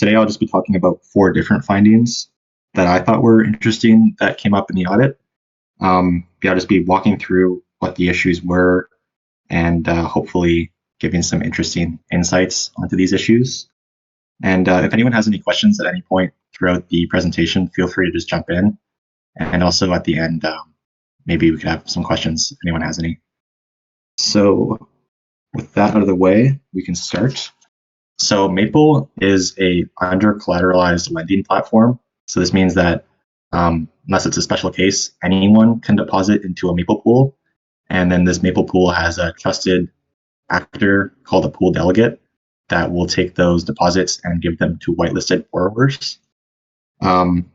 today I'll just be talking about 4 different findings that I thought were interesting that came up in the audit. I'll just be walking through what the issues were and hopefully giving some interesting insights onto these issues. And if anyone has any questions at any point throughout the presentation, feel free to just jump in. And also at the end, maybe we could have some questions if anyone has any. So with that out of the way, we can start. So Maple is a under-collateralized lending platform. So this means that unless it's a special case, anyone can deposit into a Maple pool. And then this Maple pool has a trusted actor called a pool delegate that will take those deposits and give them to whitelisted borrowers. From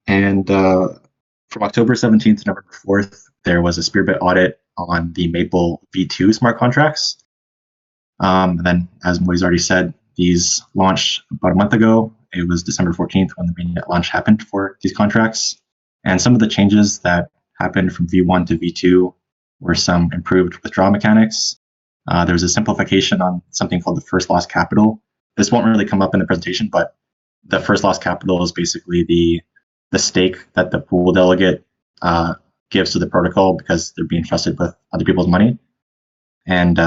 October 17th to November 4th, there was a Spearbit audit on the Maple V2 smart contracts. And then, as Moi's already said, these launched about a month ago. It was December 14th when the mainnet launch happened for these contracts. And some of the changes that happened from V1 to V2 were some improved withdrawal mechanics. There was a simplification on something called the first loss capital. This won't really come up in the presentation, but the first loss capital is basically the stake that the pool delegate gives to the protocol because they're being trusted with other people's money. And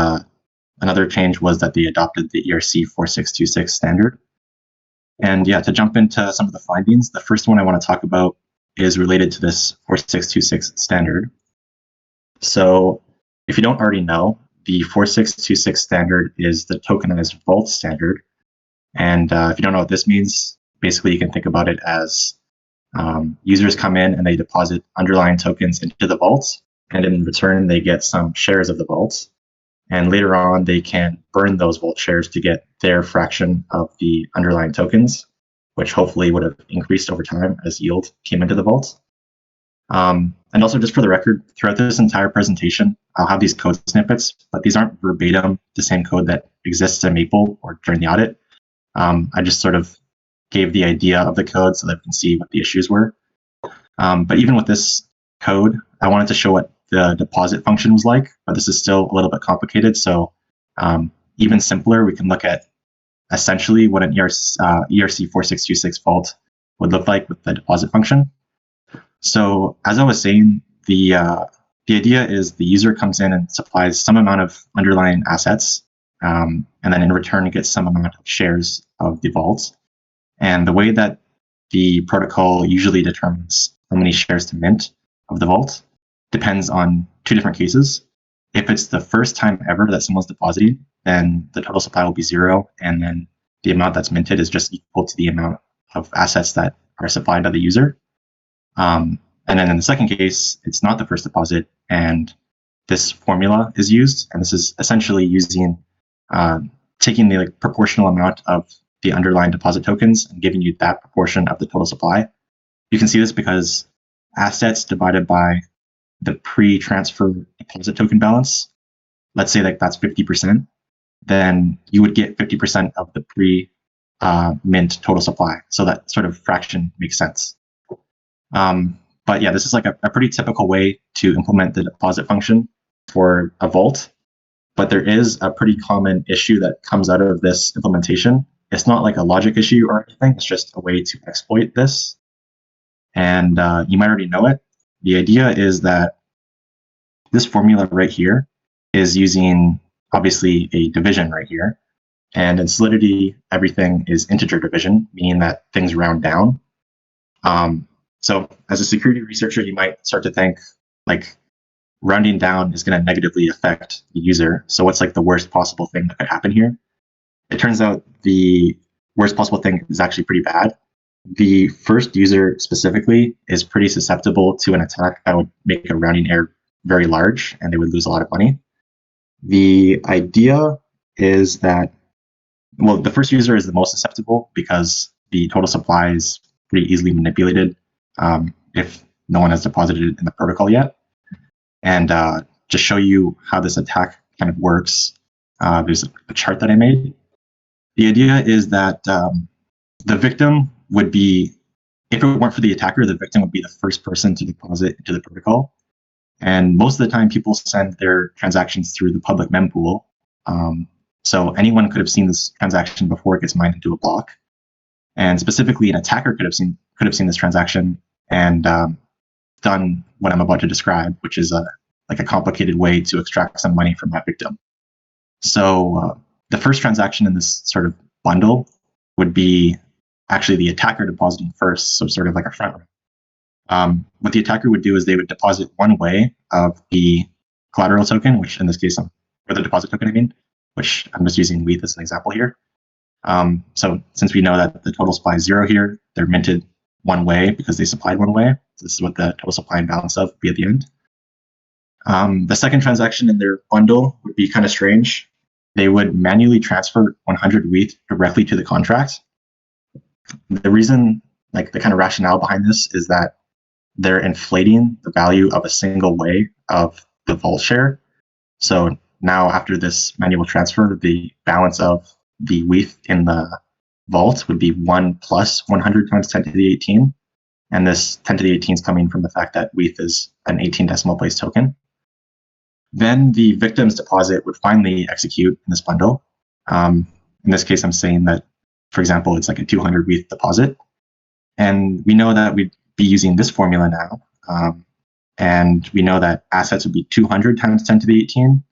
another change was that they adopted the ERC 4626 standard. And yeah, to jump into some of the findings, the first one I want to talk about is related to this 4626 standard. So if you don't already know, the 4626 standard is the tokenized vault standard. And if you don't know what this means, basically you can think about it as users come in and they deposit underlying tokens into the vault, and in return they get some shares of the vault. And later on, they can burn those vault shares to get their fraction of the underlying tokens, which hopefully would have increased over time as yield came into the vault. And also, just for the record, throughout this entire presentation, I'll have these code snippets, but these aren't verbatim the same code that exists in Maple or during the audit. I just sort of gave the idea of the code so that we can see what the issues were. But even with this code, I wanted to show what the deposit function was like, but this is still a little bit complicated. So even simpler, we can look at essentially what an ERC 4626 vault would look like with the deposit function. So as I was saying, the idea is the user comes in and supplies some amount of underlying assets, and then in return gets some amount of shares of the vault. And the way that the protocol usually determines how many shares to mint of the vault depends on 2 different cases. If it's the first time ever that someone's depositing, then the total supply will be 0, and then the amount that's minted is just equal to the amount of assets that are supplied by the user. And then in the second case, it's not the first deposit, and this formula is used, and this is essentially using taking the proportional amount of the underlying deposit tokens and giving you that proportion of the total supply. You can see this because assets divided by the pre-transfer deposit token balance, let's say that's 50%, then you would get 50% of the pre-mint total supply. So that sort of fraction makes sense. But yeah, this is like a pretty typical way to implement the deposit function for a vault. But there is a pretty common issue that comes out of this implementation. It's not like a logic issue or anything. It's just a way to exploit this. And you might already know it. The idea is that this formula right here is using, obviously, a division right here. And in Solidity, everything is integer division, meaning that things round down. So as a security researcher, you might start to think, like, rounding down is going to negatively affect the user. So what's like the worst possible thing that could happen here? It turns out the worst possible thing is actually pretty bad. The first user specifically is pretty susceptible to an attack that would make a rounding error very large, and they would lose a lot of money. The idea is that, well, the first user is the most susceptible because the total supply is pretty easily manipulated if no one has deposited it in the protocol yet. And to show you how this attack kind of works, there's a chart that I made. The idea is that the victim would be, if it weren't for the attacker, the victim would be the first person to deposit into the protocol. And most of the time, people send their transactions through the public mempool. So anyone could have seen this transaction before it gets mined into a block. And specifically, an attacker could have seen this transaction and done what I'm about to describe, which is a complicated way to extract some money from that victim. So the first transaction in this sort of bundle would be actually the attacker depositing first, so sort of like a front run. What the attacker would do is they would deposit one way of the collateral token, which in this case, or the deposit token, I mean, which I'm just using WETH as an example here. So since we know that the total supply is 0 here, they're minted one way because they supplied one way. So this is what the total supply and balance of would be at the end. The second transaction in their bundle would be kind of strange. They would manually transfer 100 WETH directly to the contract. The reason, like the kind of rationale behind this, is that they're inflating the value of a single way of the vault share. So now after this manual transfer, the balance of the WETH in the vault would be 1 plus 100 times 10 to the 18. And this 10 to the 18 is coming from the fact that WETH is an 18 decimal place token. Then the victim's deposit would finally execute in this bundle. In this case, I'm saying that, for example, it's like a 200 WETH deposit. And we know that we'd be using this formula now. And we know that assets would be 200 times 10 to the 18.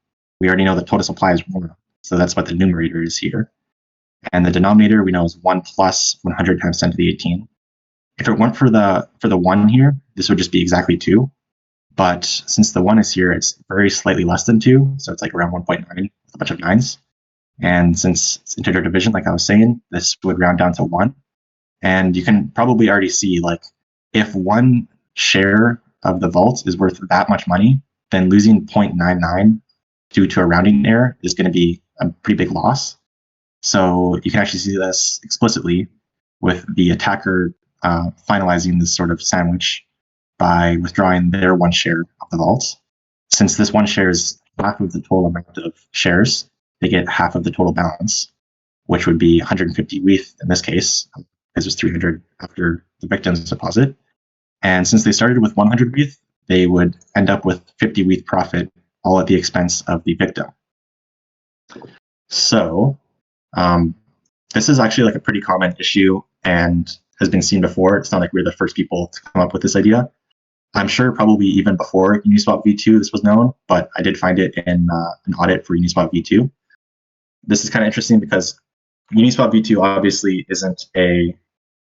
We already know that total supply is 1. So that's what the numerator is here. And the denominator we know is 1 plus 100 times 10 to the 18. If it weren't for the 1 here, this would just be exactly 2. But since the 1 is here, it's very slightly less than 2. So it's like around 1.9 with a bunch of 9s. And since it's integer division, like I was saying, this would round down to 1. And you can probably already see, like, if one share of the vault is worth that much money, then losing 0.99 due to a rounding error is going to be a pretty big loss. So you can actually see this explicitly with the attacker finalizing this sort of sandwich by withdrawing their 1 share of the vault. Since this 1 share is half of the total amount of shares, they get half of the total balance, which would be 150 WETH in this case, because it's 300 after the victim's deposit. And since they started with 100 WETH, they would end up with 50 WETH profit, all at the expense of the victim. So this is actually like a pretty common issue and has been seen before. It's not like we're the first people to come up with this idea. I'm sure probably even before Uniswap v2 this was known, but I did find it in an audit for Uniswap v2. This is kind of interesting because Uniswap v2 obviously isn't a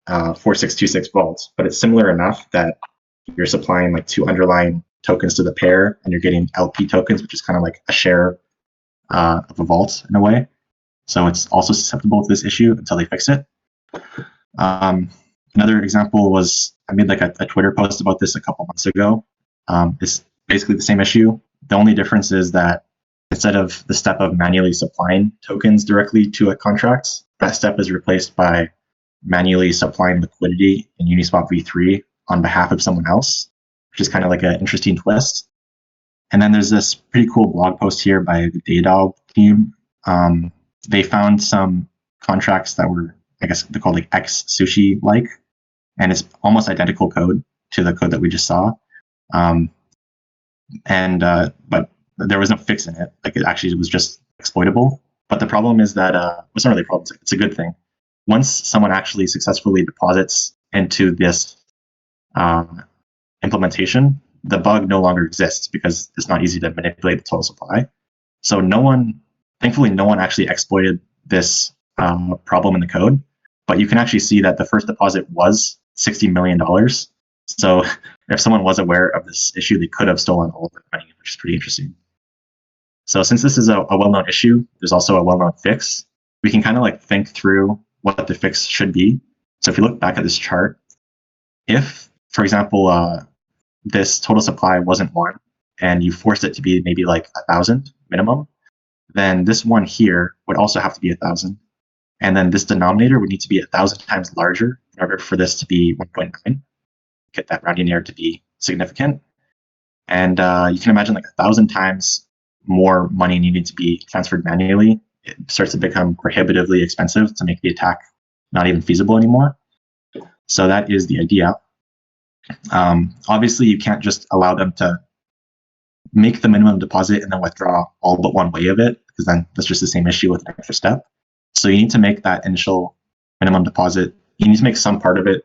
4626 vault, but it's similar enough that you're supplying like 2 underlying tokens to the pair and you're getting LP tokens, which is kind of like a share of a vault in a way. So it's also susceptible to this issue until they fix it. Another example was, I made like a Twitter post about this a couple months ago. It's basically the same issue. The only difference is that instead of the step of manually supplying tokens directly to a contract, that step is replaced by manually supplying liquidity in Uniswap v3 on behalf of someone else, which is kind of like an interesting twist. And then there's this pretty cool blog post here by the Datadog team. They found some contracts that were, I guess they're called like X Sushi like, and it's almost identical code to the code that we just saw. But there was no fix in it. Like it actually was just exploitable. But the problem is that it's not really a problem. It's a good thing. Once someone actually successfully deposits into this implementation, the bug no longer exists because it's not easy to manipulate the total supply. So thankfully, no one actually exploited this problem in the code. But you can actually see that the first deposit was $60 million. So if someone was aware of this issue, they could have stolen all of their money, which is pretty interesting. So since this is a well-known issue, there's also a well-known fix. We can kind of like think through what the fix should be. So if you look back at this chart, if, for example, this total supply wasn't 1 and you forced it to be maybe like 1,000 minimum, then this one here would also have to be 1,000. And then this denominator would need to be 1,000 times larger in order for this to be 1.9, get that rounding error to be significant. And you can imagine like 1,000 times more money needing to be transferred manually. It starts to become prohibitively expensive to make the attack not even feasible anymore. So that is the idea. Obviously, you can't just allow them to make the minimum deposit and then withdraw all but one way of it, because then that's just the same issue with an extra step. So you need to make that initial minimum deposit you need to make some part of it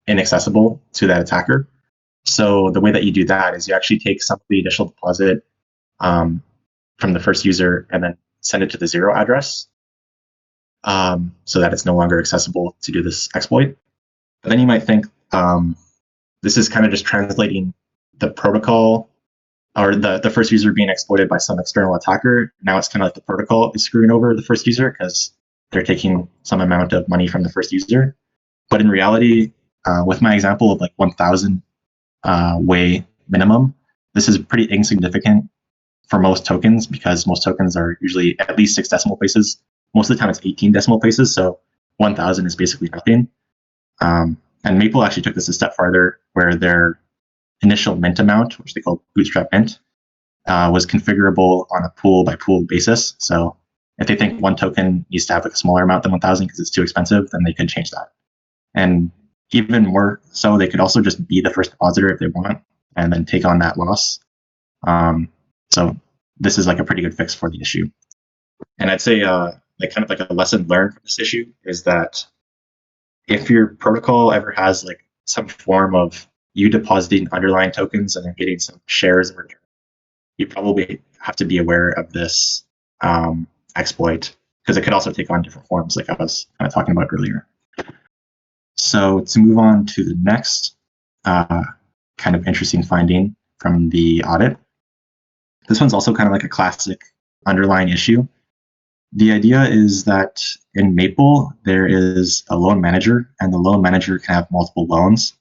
inaccessible to that attacker. So the way that you do that is you actually take some of the initial deposit from the first user and then send it to the 0 address so that it's no longer accessible to do this exploit. But then you might think this is kind of just translating the protocol or the first user being exploited by some external attacker. Now it's kind of like the protocol is screwing over the first user because they're taking some amount of money from the first user. But in reality, with my example of like 1,000 way minimum, this is pretty insignificant for most tokens because most tokens are usually at least 6 decimal places. Most of the time it's 18 decimal places, so 1,000 is basically nothing. And Maple actually took this a step farther, where their initial mint amount, which they call bootstrap mint, was configurable on a pool by pool basis. So if they think one token needs to have like a smaller amount than 1,000 because it's too expensive, then they could change that. And even more so, they could also just be the first depositor if they want, and then take on that loss. So this is like a pretty good fix for the issue. And I'd say like kind of like a lesson learned from this issue is that if your protocol ever has like some form of you depositing underlying tokens and then getting some shares in return, you probably have to be aware of this exploit because it could also take on different forms like I was kind of talking about earlier. So to move on to the next kind of interesting finding from the audit, this one's also kind of like a classic underlying issue. The idea is that in Maple, there is a loan manager, and the loan manager can have multiple loans.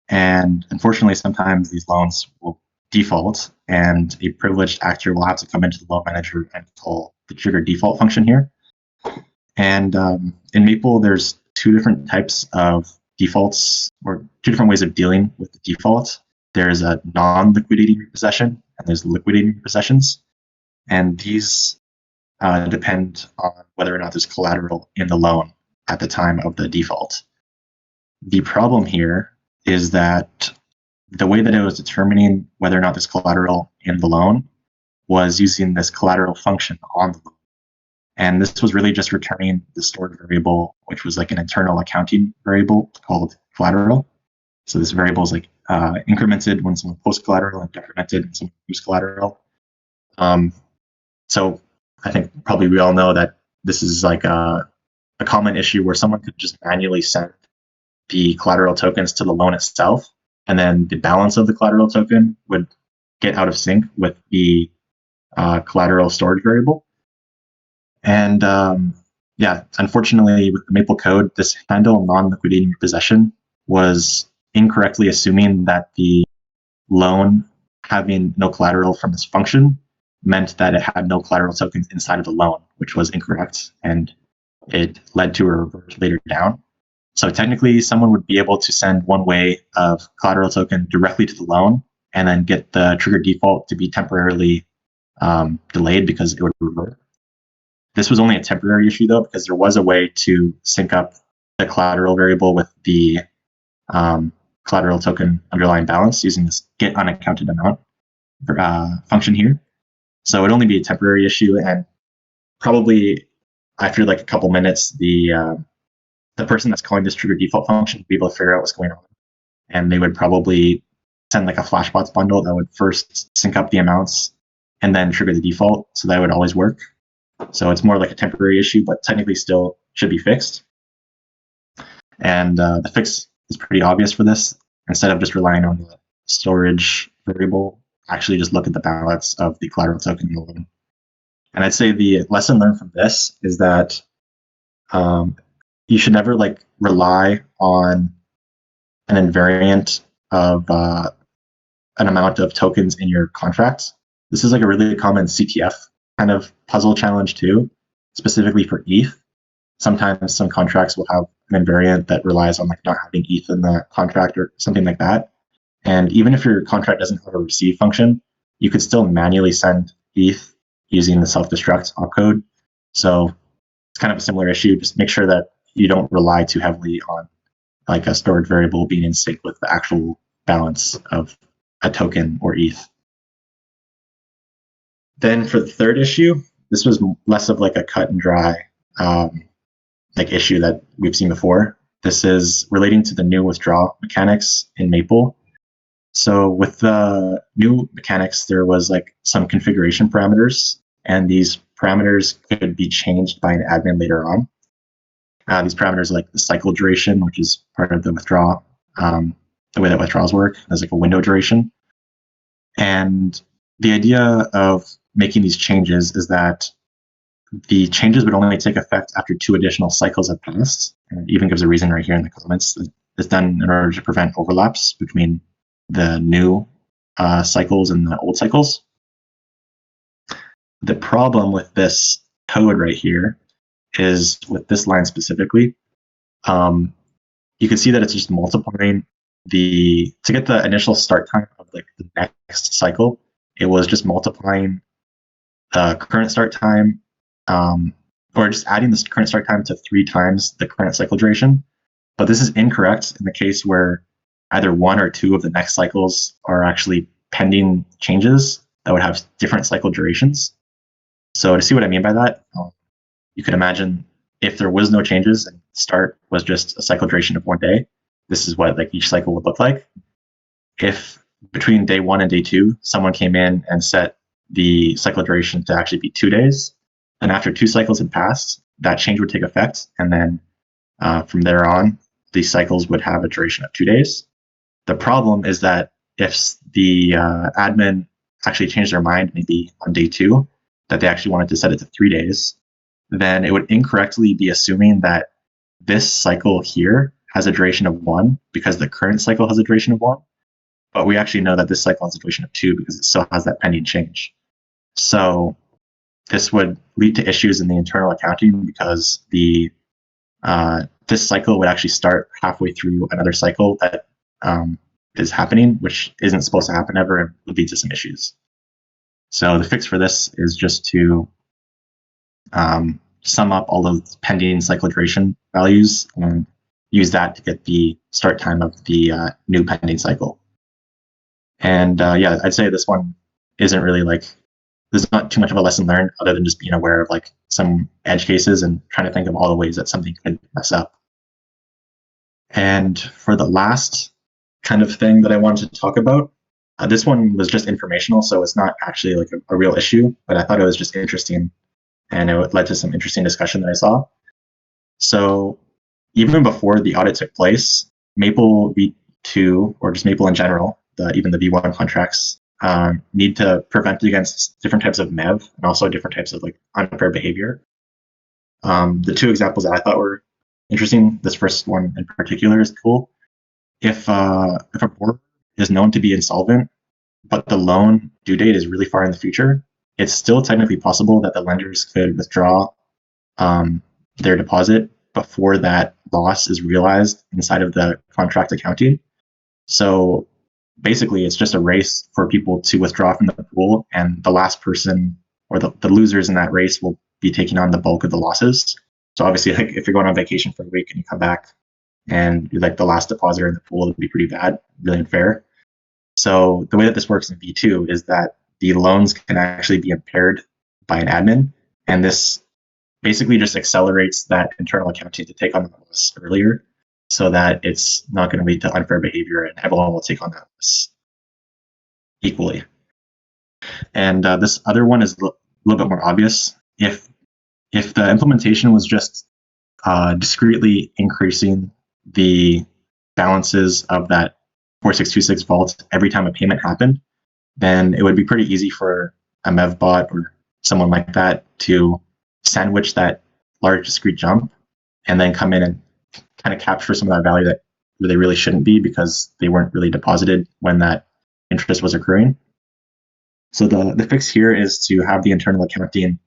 And unfortunately, sometimes these loans will default, and a privileged actor will have to come into the loan manager and call the trigger default function here. And in Maple, there's 2 different types of defaults, or 2 different ways of dealing with the default. There's a non-liquidating repossession, and there's liquidating repossessions. And these depend on whether or not there's collateral in the loan at the time of the default. The problem here is that the way that it was determining whether or not there's collateral in the loan was using this collateral function on the loan. And this was really just returning the stored variable, which was like an internal accounting variable called collateral. So this variable is like incremented when someone posts collateral and decremented when someone uses collateral. So I think probably we all know that this is like a common issue where someone could just manually send the collateral tokens to the loan itself, and then the balance of the collateral token would get out of sync with the collateral storage variable. And yeah, unfortunately, with the Maple code, this handle non-liquidating repossession was incorrectly assuming that the loan having no collateral from this function meant that it had no collateral tokens inside of the loan, which was incorrect, and it led to a revert later down. So technically, someone would be able to send one way of collateral token directly to the loan and then get the trigger default to be temporarily delayed because it would revert. This was only a temporary issue though, because there was a way to sync up the collateral variable with the collateral token underlying balance using this get unaccounted amount function here. So it'd only be a temporary issue, and probably after like a couple minutes, the person that's calling this trigger default function would be able to figure out what's going on, and they would probably send like a flashbots bundle that would first sync up the amounts and then trigger the default, so that would always work. So it's more like a temporary issue, but technically still should be fixed. And the fix is pretty obvious for this. Instead of just relying on the storage variable, actually just look at the balance of the collateral token in the loan. And I'd say the lesson learned from this is that you should never like rely on an invariant of an amount of tokens in your contracts. This is like a really common CTF kind of puzzle challenge too, specifically for ETH. Sometimes some contracts will have an invariant that relies on like not having ETH in the contract or something like that. And even if your contract doesn't have a receive function, you could still manually send ETH using the self-destruct opcode. So it's kind of a similar issue. Just make sure that you don't rely too heavily on like a stored variable being in sync with the actual balance of a token or ETH. Then for the third issue, this was less of like a cut and dry like issue that we've seen before. This is relating to the new withdraw mechanics in Maple. So with the new mechanics, there was like some configuration parameters, and these parameters could be changed by an admin later on. These parameters are like the cycle duration, which is part of the withdraw, the way that withdrawals work, as like a window duration. And the idea of making these changes is that the changes would only take effect after 2 additional cycles have passed. And it even gives a reason right here in the comments that it's done in order to prevent overlaps between the new cycles and the old cycles. The problem with this code right here is with this line specifically, you can see that it's just multiplying to get the initial start time of like the next cycle. It was just multiplying the current start time, or just adding the current start time to 3 times the current cycle duration. But this is incorrect in the case where either 1 or 2 of the next cycles are actually pending changes that would have different cycle durations. So to see what I mean by that, you could imagine if there was no changes and start was just a cycle duration of 1 day, this is what like each cycle would look like. If between day 1 and day 2, someone came in and set the cycle duration to actually be 2 days, and after 2 cycles had passed, that change would take effect, and then from there on, these cycles would have a duration of 2 days. The problem is that if the admin actually changed their mind maybe on day 2, that they actually wanted to set it to 3 days, then it would incorrectly be assuming that this cycle here has a duration of 1 because the current cycle has a duration of 1, but we actually know that this cycle has a duration of 2 because it still has that pending change. So this would lead to issues in the internal accounting because this cycle would actually start halfway through another cycle that is happening, which isn't supposed to happen ever, and would lead to some issues. So the fix for this is just to sum up all of the pending cycle duration values and use that to get the start time of the new pending cycle. And yeah, I'd say this one isn't really like, there's not too much of a lesson learned other than just being aware of like some edge cases and trying to think of all the ways that something could mess up. And for the last kind of thing that I wanted to talk about, this one was just informational, so it's not actually like a real issue, but I thought it was just interesting, and it led to some interesting discussion that I saw. So even before the audit took place, Maple V2, or just Maple in general, even the V1 contracts, need to prevent against different types of MEV and also different types of like unfair behavior. The 2 examples that I thought were interesting, this first one in particular is cool. If a borrower is known to be insolvent, but the loan due date is really far in the future, it's still technically possible that the lenders could withdraw their deposit before that loss is realized inside of the contract accounting. So basically, it's just a race for people to withdraw from the pool, and the last person or the losers in that race will be taking on the bulk of the losses. So obviously, like if you're going on vacation for a week and you come back and you're like the last depositor in the pool, it would be pretty bad, really unfair. So the way that this works in V2 is that the loans can actually be impaired by an admin, and this basically just accelerates that internal accounting to take on the loss earlier, so that it's not going to lead to unfair behavior and everyone will take on that loss equally. And this other one is a little bit more obvious. If the implementation was just discretely increasing the balances of that 4626 vault every time a payment happened, then it would be pretty easy for a MEV bot or someone like that to sandwich that large discrete jump and then come in and kind of capture some of that value that they really shouldn't be because they weren't really deposited when that interest was accruing. So the fix here is to have the internal accounting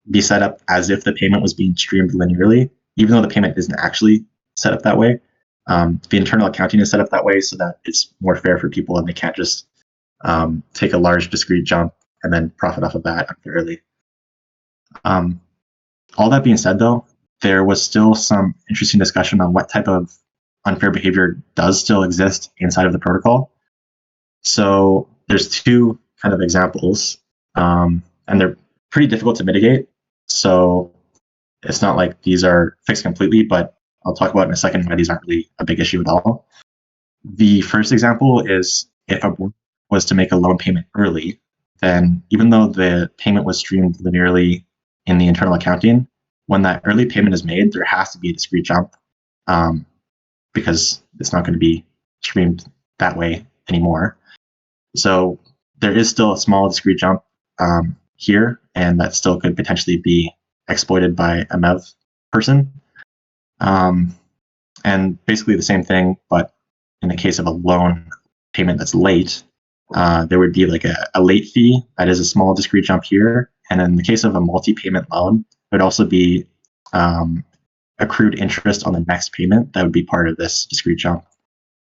be set up as if the payment was being streamed linearly, even though the payment isn't actually set up that way. The internal accounting is set up that way so that it's more fair for people and they can't just take a large discrete jump and then profit off of that unfairly. All that being said, though, there was still some interesting discussion on what type of unfair behavior does still exist inside of the protocol. So there's 2 kind of examples, and they're pretty difficult to mitigate. So it's not like these are fixed completely, but I'll talk about in a second why these aren't really a big issue at all. The first example is if a board was to make a loan payment early, then even though the payment was streamed linearly in the internal accounting, when that early payment is made, there has to be a discrete jump because it's not going to be streamed that way anymore. So there is still a small discrete jump here, and that still could potentially be exploited by a MEV person. And basically the same thing, but in the case of a loan payment that's late, there would be like a late fee that is a small discrete jump here. And in the case of a multi-payment loan, it would also be accrued interest on the next payment that would be part of this discrete jump.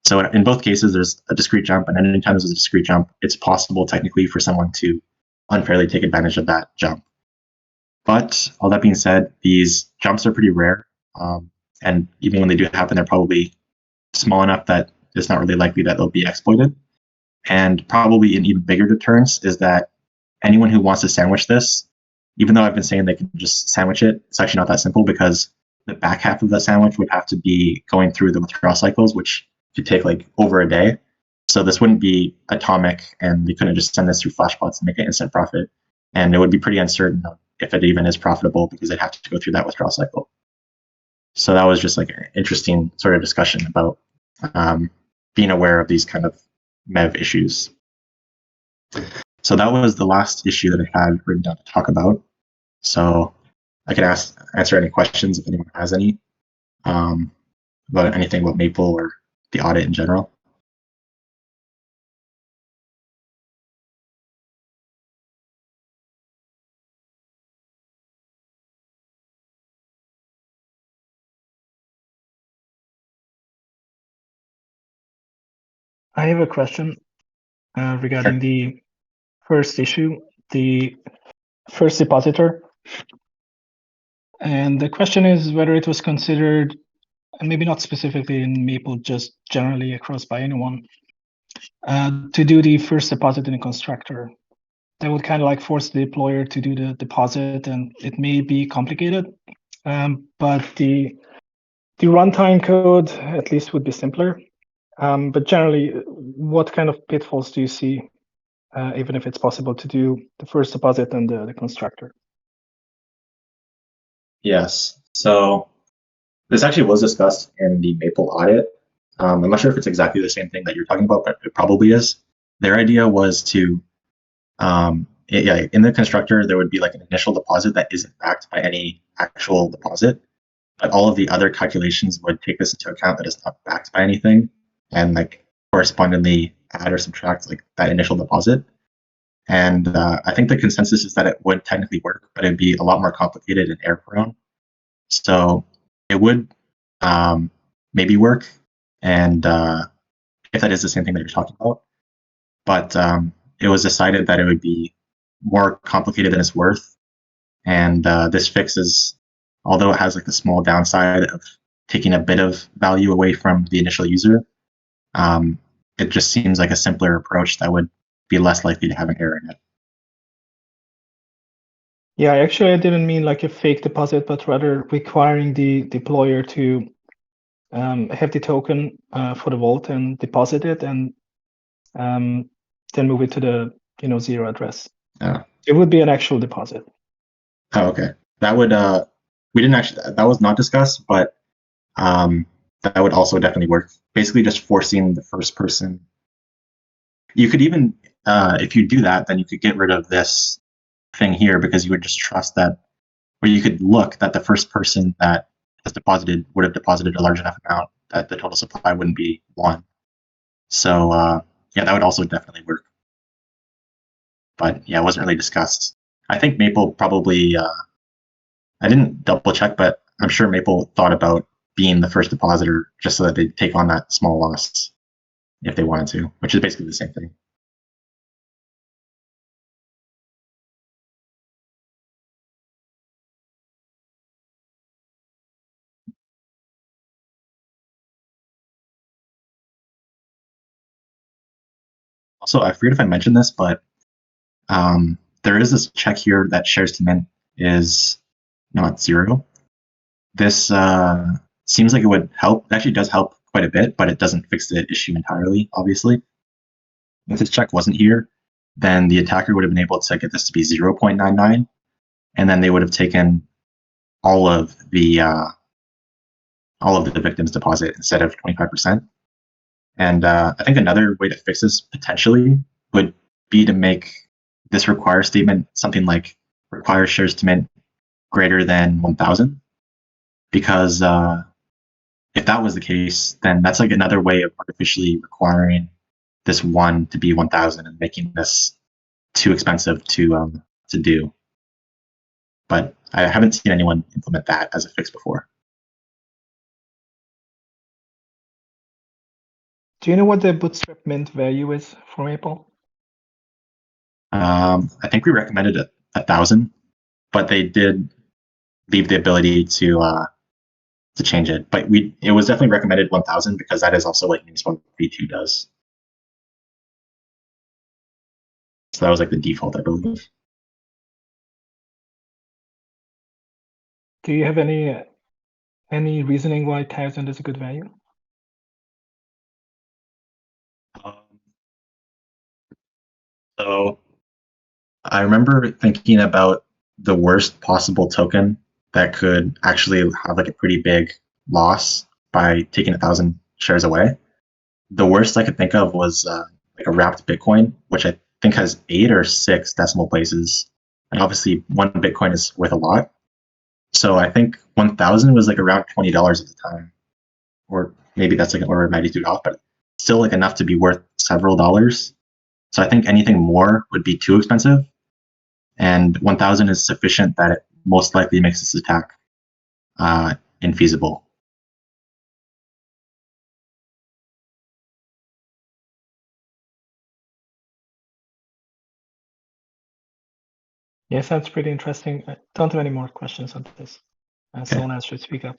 So in both cases, there's a discrete jump, and anytime there's a discrete jump, it's possible technically for someone to unfairly take advantage of that jump. But all that being said, these jumps are pretty rare. And even when they do happen, they're probably small enough that it's not really likely that they'll be exploited. And probably an even bigger deterrence is that anyone who wants to sandwich this, even though I've been saying they can just sandwich it, it's actually not that simple because the back half of that sandwich would have to be going through the withdrawal cycles, which could take like over a day. So this wouldn't be atomic, and they couldn't just send this through Flashbots and make an instant profit. And it would be pretty uncertain if it even is profitable because they'd have to go through that withdrawal cycle. So that was just like an interesting sort of discussion about being aware of these kind of MEV issues. So that was the last issue that I had written down to talk about. So I can answer any questions if anyone has any about anything about Maple or the audit in general. I have a question regarding the first issue, the first depositor. And the question is whether it was considered, and maybe not specifically in Maple, just generally across by anyone, to do the first deposit in a constructor. That would kind of like force the deployer to do the deposit, and it may be complicated, but the runtime code at least would be simpler. But generally, what kind of pitfalls do you see, even if it's possible to do the first deposit and the constructor? Yes. So this actually was discussed in the Maple audit. I'm not sure if it's exactly the same thing that you're talking about, but it probably is. Their idea was to, in the constructor, there would be like an initial deposit that isn't backed by any actual deposit, but all of the other calculations would take this into account that it's not backed by anything, and like correspondingly add or subtract like that initial deposit. And I think the consensus is that it would technically work, but it'd be a lot more complicated and error prone. So it would maybe work, and if that is the same thing that you're talking about. But it was decided that it would be more complicated than it's worth. And this fix is, although it has like a small downside of taking a bit of value away from the initial user, it just seems like a simpler approach that would be less likely to have an error in it. Yeah, actually, I didn't mean like a fake deposit, but rather requiring the deployer to have the token for the vault and deposit it, and then move it to the zero address. Yeah. It would be an actual deposit. Oh, okay. That would we didn't actually, that was not discussed, but that would also definitely work. Basically, just forcing the first person. You could even, if you do that, then you could get rid of this thing here because you would just trust that, or you could look that the first person that has deposited would have deposited a large enough amount that the total supply wouldn't be 1. So yeah, that would also definitely work. But yeah, it wasn't really discussed. I think Maple probably, I didn't double check, but I'm sure Maple thought about being the first depositor just so that they take on that small loss if they wanted to, which is basically the same thing. Also, I forget if I mentioned this, but there is this check here that shares to mint is not 0. This seems like it would help. It actually does help quite a bit, but it doesn't fix the issue entirely, obviously. If this check wasn't here, then the attacker would have been able to get this to be 0.99, and then they would have taken all of the victim's deposit instead of 25%. And I think another way to fix this potentially would be to make this require statement something like require shares to mint greater than 1,000, because if that was the case, then that's like another way of artificially requiring this one to be 1,000 and making this too expensive to do. But I haven't seen anyone implement that as a fix before. Do you know what the bootstrap mint value is for Maple? I think we recommended 1,000, but they did leave the ability to change it. But it was definitely recommended 1,000 because that is also what Uniswap V2 does. So that was like the default, I believe. Do you have any reasoning why 1,000 is a good value? So I remember thinking about the worst possible token that could actually have like a pretty big loss by taking 1,000 shares away. The worst I could think of was like a wrapped Bitcoin, which I think has 8 or 6 decimal places, and obviously one Bitcoin is worth a lot. So I think 1,000 was like around $20 at the time, or maybe that's like an order of magnitude off, but still like enough to be worth several dollars. So I think anything more would be too expensive, and 1,000 is sufficient that it most likely makes this attack infeasible. Yeah, sounds pretty interesting. I don't have any more questions on this. Okay. Someone else should speak up.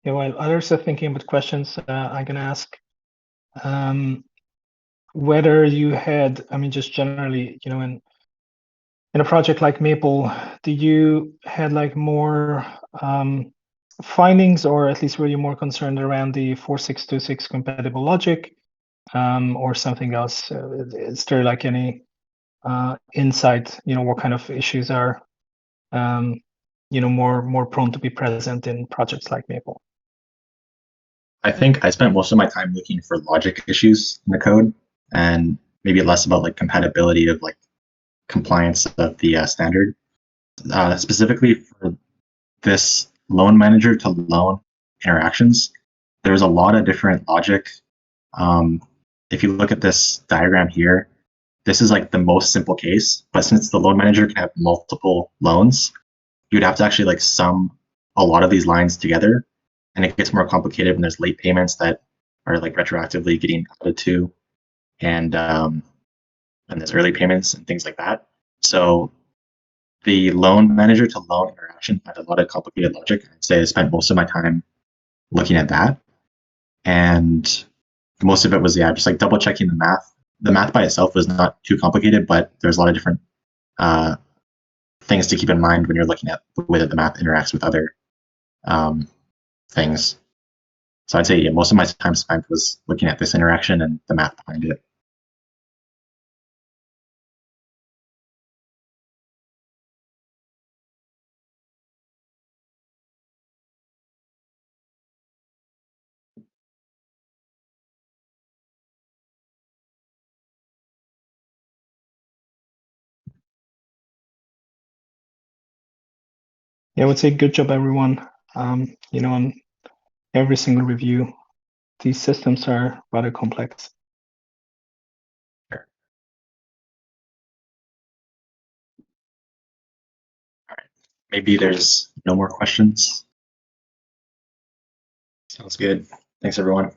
Yeah, while others are thinking about questions, I'm going to ask whether you had, I mean, just generally, in a project like Maple, did you had like more findings, or at least were you more concerned around the 4626 compatible logic, or something else? Is there like any insight, what kind of issues are, more prone to be present in projects like Maple? I think I spent most of my time looking for logic issues in the code, and maybe less about like compatibility of like compliance of the standard. Specifically for this loan manager to loan interactions, there's a lot of different logic. If you look at this diagram here, this is like the most simple case, but since the loan manager can have multiple loans, you'd have to actually like sum a lot of these lines together, and it gets more complicated when there's late payments that are like retroactively getting added to, and there's early payments and things like that. So the loan manager to loan interaction had a lot of complicated logic. I'd say I spent most of my time looking at that, and most of it was just like double checking the math. The math by itself was not too complicated, but there's a lot of different things to keep in mind when you're looking at the way that the math interacts with other things. So I'd say most of my time spent was looking at this interaction and the math behind it. Yeah, I would say good job, everyone. On every single review, these systems are rather complex. maybe there's no more questions. Sounds good. Thanks, everyone.